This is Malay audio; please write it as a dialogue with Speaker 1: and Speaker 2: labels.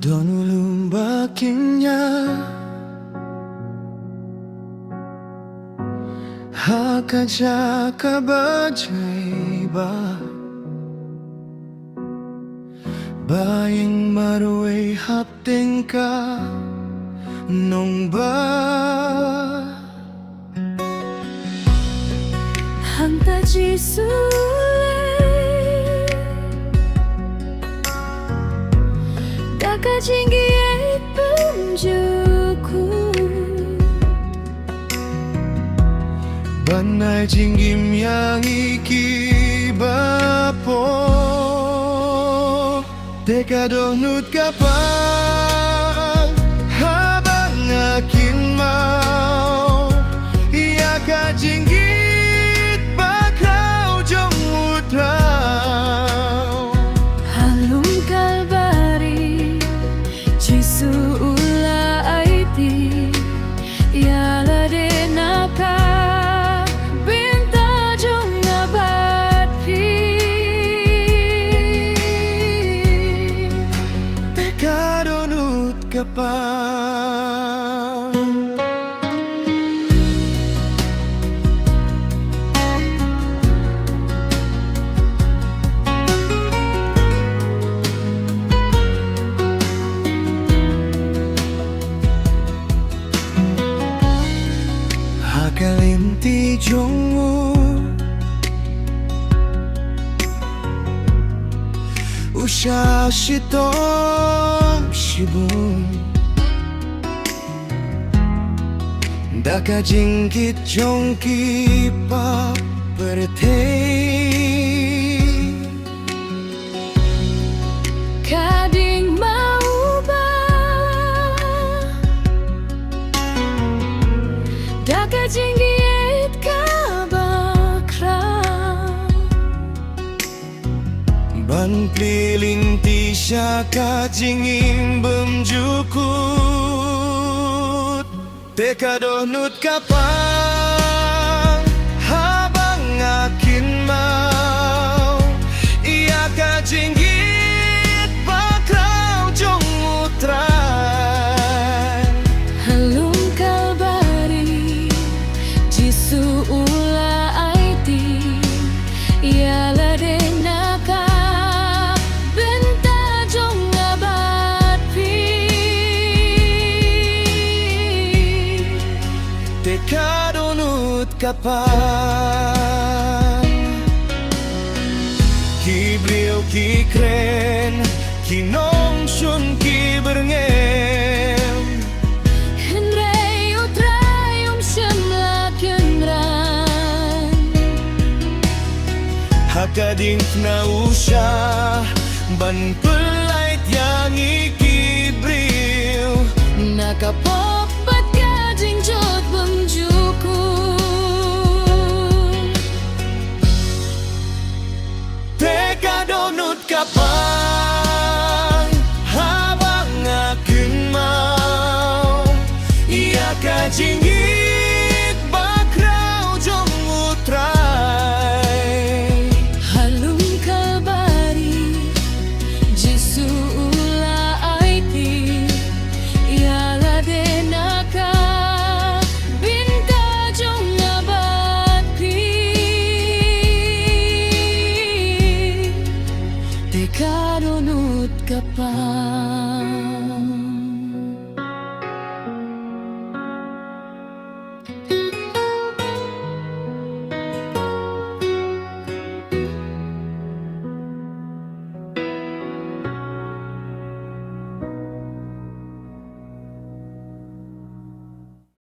Speaker 1: Donulum bakinya Hakaja kabajay ba Bayang maruay hapting ka Nung ba
Speaker 2: Hanta jisule Daka jinggi ay penjuku
Speaker 1: Banay jinggim yang ikibapo Teka donut ka pa Habang akin mau Iya ka jinggit Bakraw jong utraw
Speaker 2: Halum kalbari Jisu ula ay di Yala de naka Binta jong abati
Speaker 1: Teka donut ka pa Hakalinti jongmu Usha shitom shibun Daka jingkit jongki pa pertei
Speaker 2: Kading mau ba Daka jinggiit ka bakra
Speaker 1: Ban pliling ti siya ka jingim bemjukut Teka donut ka pa Habang akin mau Iya ka jinggit Bakraw jong utray
Speaker 2: Halum kalbari Jisu ula ay di Yala de naka Binta jong abati
Speaker 1: Teka donut ka pa Kibriw kikren Kinong syun kiberngem
Speaker 2: Henrei utray syamla kenran
Speaker 1: Hakading na usya Ban pelait yang ikibriw
Speaker 2: Nakapop ba't kajing jod bemjuku
Speaker 1: Teka donut ka pa Habang aking mau Iya ka jinggit Bakraw jong utray
Speaker 2: Halum kalbari Jisu